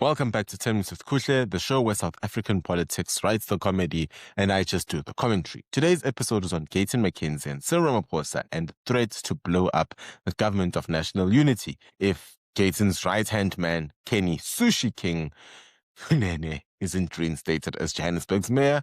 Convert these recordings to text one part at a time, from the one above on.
Welcome back to 10 Minutes with Kuhle, the show where South African politics writes the comedy and I just do the commentary. Today's episode is on Gayton McKenzie and Cyril Ramaphosa and the threat to blow up the government of national unity if Gayton's right-hand man, Kenny Sushi King Kunene, isn't reinstated as Johannesburg's mayor.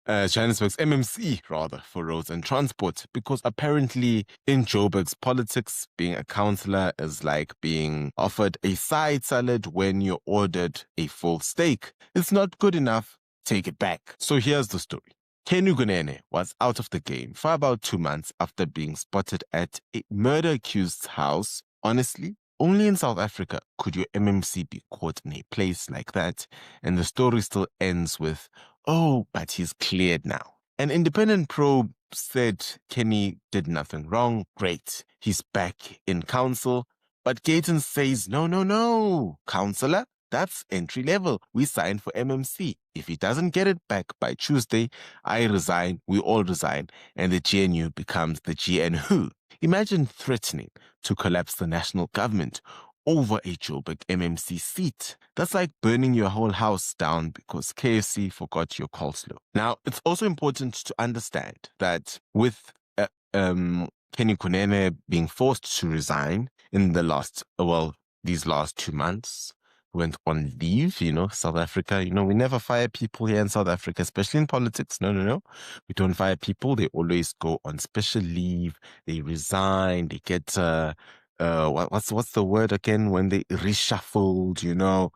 Johannesburg's MMC, rather, for roads and transport, because apparently in Joburg's politics, being a councillor is like being offered a side salad when you're ordered a full steak. It's not good enough, take it back. So here's the story. Kenny Kunene was out of the game for about 2 months after being spotted at a murder-accused's house. Honestly, only in South Africa could your MMC be caught in a place like that, and the story still ends with, "Oh, but he's cleared now." An independent probe said Kenny did nothing wrong. Great, he's back in council. But Gayton says, no, councillor, that's entry level. We signed for MMC. If he doesn't get it back by Tuesday, I resign, we all resign, and the GNU becomes the GNU. Imagine threatening to collapse the national government over a Joburg MMC seat. That's like burning your whole house down because KFC forgot your coleslaw. Now, it's also important to understand that with Kenny Kunene being forced to resign in these last 2 months, went on leave, South Africa, we never fire people here in South Africa, especially in politics. No. We don't fire people. They always go on special leave. They resign. They get, what's the word again? When they reshuffled,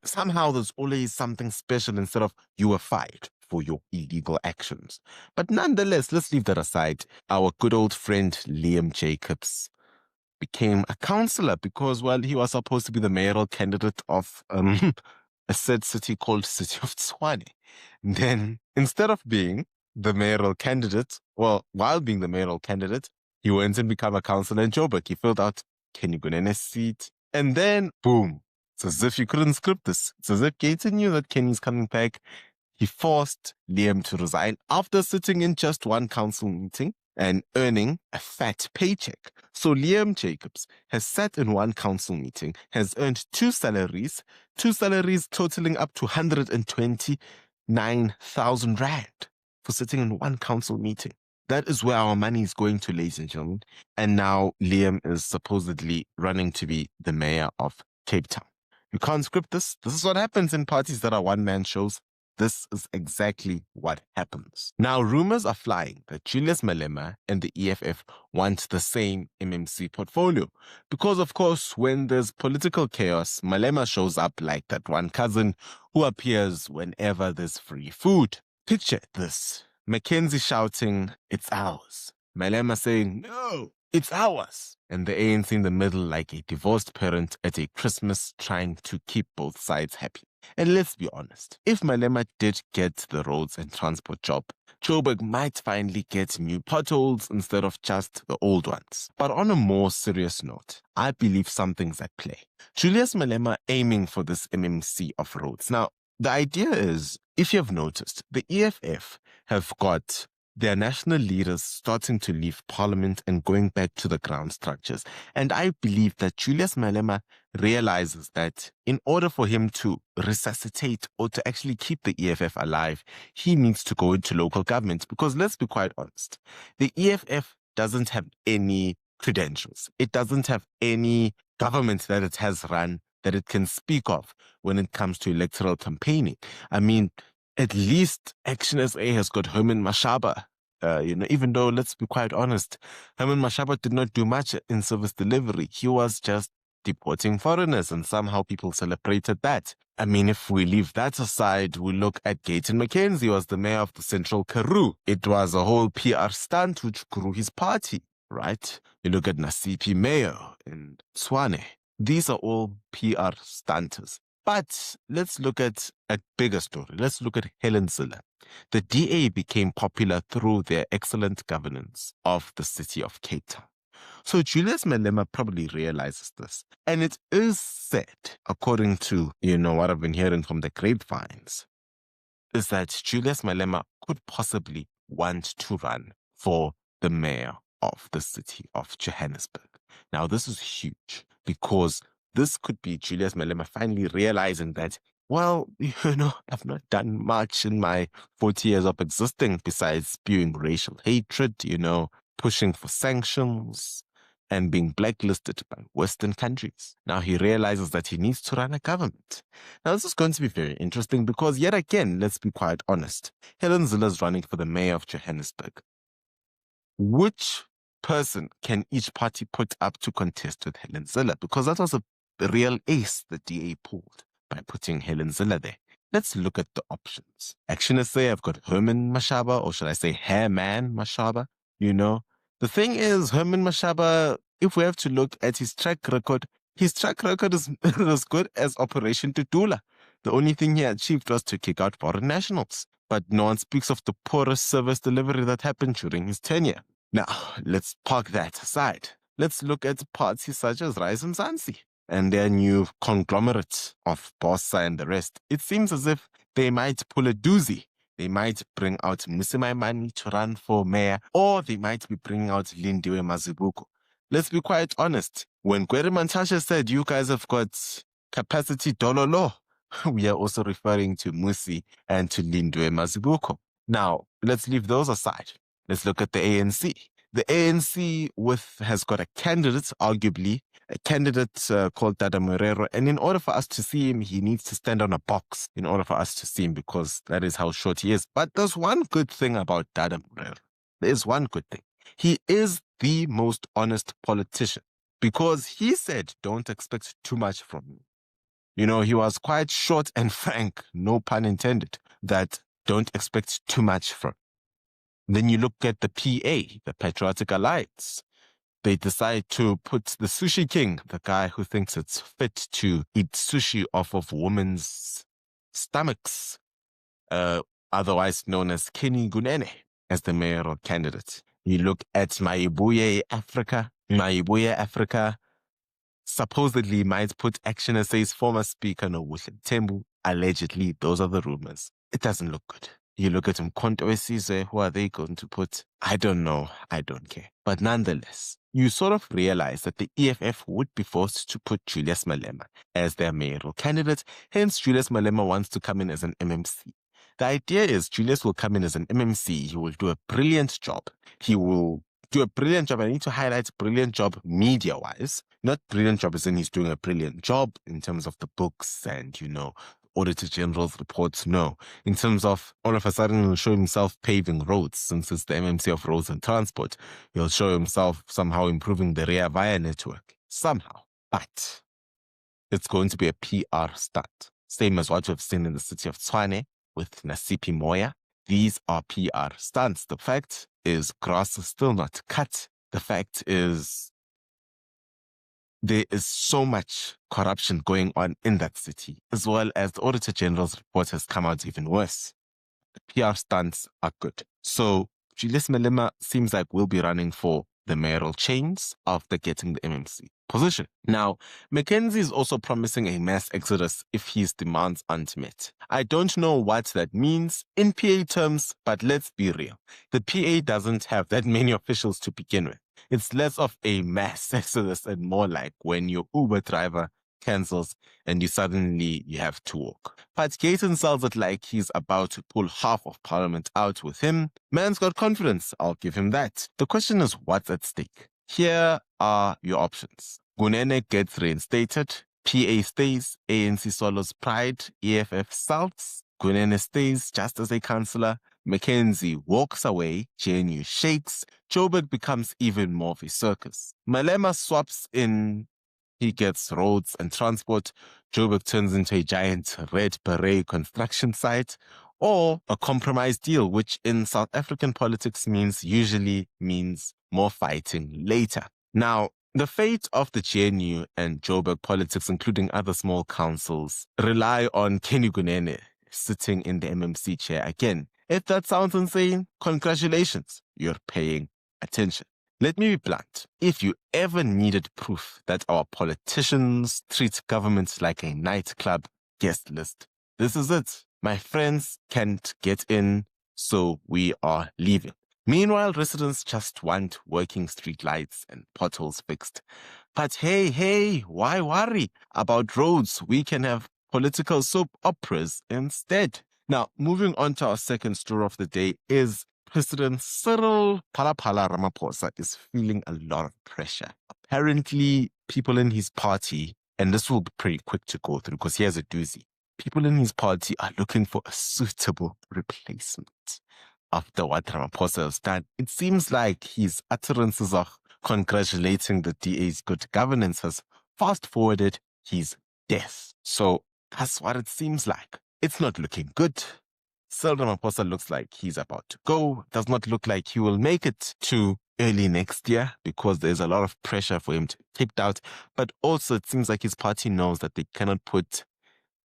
somehow there's always something special instead of you were fired for your illegal actions. But nonetheless, let's leave that aside. Our good old friend Liam Jacobs became a councillor because, he was supposed to be the mayoral candidate of a said city called City of Tshwane. Then, instead of being the mayoral candidate, while being the mayoral candidate, he went and became a councillor in Joburg. He filled out Kenny Kunene's seat, and then, boom. It's as if you couldn't script this. It's as if Gayton knew that Kenny's coming back. He forced Liam to resign after sitting in just one council meeting and earning a fat paycheck. So Liam Jacobs has sat in one council meeting, has earned two salaries totaling up to 129,000 rand for sitting in one council meeting. That is where our money is going to, ladies and gentlemen. And now Liam is supposedly running to be the mayor of Cape Town. You can't script this. This is what happens in parties that are one-man shows. This is exactly what happens. Now, rumors are flying that Julius Malema and the EFF want the same MMC portfolio. Because, of course, when there's political chaos, Malema shows up like that one cousin who appears whenever there's free food. Picture this. Mackenzie shouting, "It's ours." Malema saying, "No, it's ours." And the ANC in the middle like a divorced parent at a Christmas trying to keep both sides happy. And let's be honest, if Malema did get the roads and transport job, Joburg might finally get new potholes instead of just the old ones. But on a more serious note, I believe something's at play. Julius Malema aiming for this MMC of roads. Now, the idea is, if you've noticed, the EFF have got their national leaders starting to leave parliament and going back to the ground structures. And I believe that Julius Malema realizes that in order for him to resuscitate or to actually keep the EFF alive, he needs to go into local government. Because let's be quite honest, the EFF doesn't have any credentials. It doesn't have any government that it has run that it can speak of when it comes to electoral campaigning. I mean, at least Action SA has got Herman Mashaba. Even though, let's be quite honest, Herman Mashaba did not do much in service delivery. He was just deporting foreigners, and somehow people celebrated that. I mean, if we leave that aside, we look at Gayton McKenzie was the mayor of the Central Karoo. It was a whole PR stunt which grew his party, right? You look at Nasipi Mayor in Tshwane. These are all PR stunters. But let's look at a bigger story. Let's look at Helen Zille. The DA became popular through their excellent governance of the city of Cape Town. So Julius Malema probably realizes this. And it is said, according to, what I've been hearing from the grapevines, is that Julius Malema could possibly want to run for the mayor of the city of Johannesburg. Now, this is huge because This could be Julius Malema finally realizing that, well, I've not done much in my 40 years of existing besides spewing racial hatred, pushing for sanctions and being blacklisted by Western countries. Now he realizes that he needs to run a government. Now this is going to be very interesting because yet again, let's be quite honest, Helen Zilla's running for the mayor of Johannesburg. Which person can each party put up to contest with Helen Zilla? Because that was a real ace the DA pulled by putting Helen Zilla there. Let's look at the options. Actionists say I've got Herman Mashaba, or should I say Hairman Mashaba? The thing is, Herman Mashaba, if we have to look at his track record is as good as Operation Tutula. The only thing he achieved was to kick out foreign nationals. But no one speaks of the poorest service delivery that happened during his tenure. Now, let's park that aside. Let's look at parties such as Rise and Mzansi and their new conglomerate of Bossa and the rest. It seems as if they might pull a doozy. They might bring out Misimaimani to run for mayor, or they might be bringing out Lindiwe Mazibuko. Let's be quite honest. When Gwede Mantashe said you guys have got capacity dololo, we are also referring to Musi and to Lindiwe Mazibuko. Now, let's leave those aside. Let's look at the ANC. The ANC has got a candidate, arguably, called Dada Morero. And in order for us to see him, he needs to stand on a box in order for us to see him because that is how short he is. But there's one good thing about Dada Morero. There's one good thing. He is the most honest politician because he said, don't expect too much from me. He was quite short and frank, no pun intended, that don't expect too much from. Then you look at the PA, the Patriotic Alliance. They decide to put the sushi king, the guy who thinks it's fit to eat sushi off of women's stomachs, otherwise known as Kenny Kunene, as the mayoral candidate. You look at Maibuye Africa. Maibuye Africa supposedly might put Action SA's former speaker, Nobuhle Tembu. Allegedly, those are the rumors. It doesn't look good. You look at Mkhonto Wesizwe, who are they going to put? I don't know. I don't care. But nonetheless, you sort of realize that the EFF would be forced to put Julius Malema as their mayoral candidate. Hence, Julius Malema wants to come in as an MMC. The idea is Julius will come in as an MMC. He will do a brilliant job. He will do a brilliant job. I need to highlight brilliant job media-wise. Not brilliant job as in he's doing a brilliant job in terms of the books and, Auditor General's reports. No. In terms of all of a sudden he'll show himself paving roads since it's the MMC of Roads and Transport. He'll show himself somehow improving the Rea Vaya network. Somehow. But it's going to be a PR stunt. Same as what we've seen in the city of Tshwane with Nasipi Moya. These are PR stunts. The fact is grass is still not cut. The fact is there is so much corruption going on in that city, as well as the Auditor General's report has come out even worse. The PR stunts are good. So Julius Malema seems like we'll be running for the mayoral chains after getting the MMC position. Now, Mackenzie is also promising a mass exodus if his demands aren't met. I don't know what that means in PA terms, but let's be real. The PA doesn't have that many officials to begin with. It's less of a mass exodus and more like when your Uber driver cancels and you have to walk. But Gayton sells it like he's about to pull half of Parliament out with him. Man's got confidence, I'll give him that. The question is what's at stake? Here are your options. Kunene gets reinstated, PA stays, ANC swallows pride, EFF salts, Kunene stays just as a councillor, Mackenzie walks away, JNU shakes, Joburg becomes even more of a circus. Malema swaps in, he gets roads and transport, Joburg turns into a giant red beret construction site, or a compromise deal, which in South African politics usually means more fighting later. Now, the fate of the GNU and Joburg politics, including other small councils, rely on Kenny Kunene sitting in the MMC chair again. If that sounds insane, congratulations, you're paying attention. Let me be blunt. If you ever needed proof that our politicians treat government like a nightclub guest list, this is it. My friends can't get in, so we are leaving. Meanwhile, residents just want working streetlights and potholes fixed. But hey, why worry about roads? We can have political soap operas instead. Now, moving on to our second story of the day is President Cyril Ramaphosa is feeling a lot of pressure. Apparently, people in his party, and this will be pretty quick to go through because he has a doozy. People in his party are looking for a suitable replacement. After what Ramaphosa has done, it seems like his utterances of congratulating the DA's good governance has fast-forwarded his death. So that's what it seems like. It's not looking good. Cyril Ramaphosa looks like he's about to go. Does not look like he will make it to early next year because there's a lot of pressure for him to be kicked out. But also it seems like his party knows that they cannot put,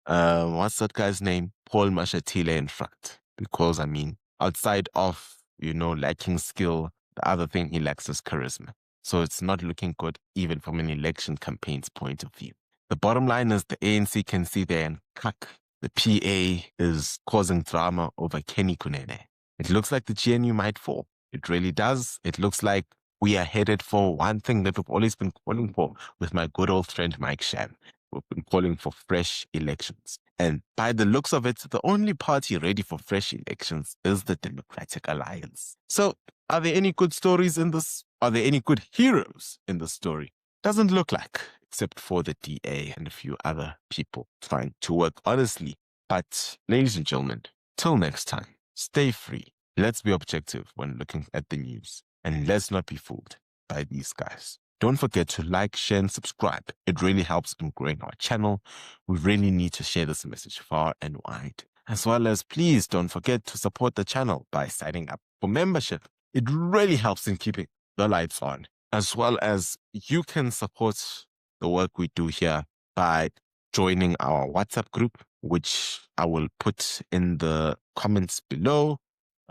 what's that guy's name? Paul Mashatile in front. Because, I mean, outside of, lacking skill, the other thing he lacks is charisma. So it's not looking good even from an election campaign's point of view. The bottom line is the ANC can see there and cuck. The PA is causing drama over Kenny Kunene. It looks like the GNU might fall. It really does. It looks like we are headed for one thing that we've always been calling for with my good old friend Mike Shan. We've been calling for fresh elections. And by the looks of it, the only party ready for fresh elections is the Democratic Alliance. So, are there any good stories in this? Are there any good heroes in the story? Doesn't look like, except for the DA and a few other people trying to work honestly. But, ladies and gentlemen, till next time, stay free. Let's be objective when looking at the news. And let's not be fooled by these guys. Don't forget to like, share, and subscribe. It really helps in growing our channel. We really need to share this message far and wide. As well as, please don't forget to support the channel by signing up for membership. It really helps in keeping the lights on. As well as, you can support the work we do here by joining our WhatsApp group, which I will put in the comments below.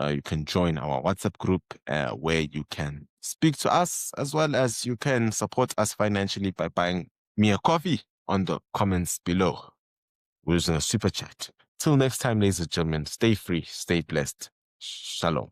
You can join our WhatsApp group where you can speak to us, as well as you can support us financially by buying me a coffee on the comments below using a super chat. Till next time, ladies and gentlemen, stay free, stay blessed. Shalom.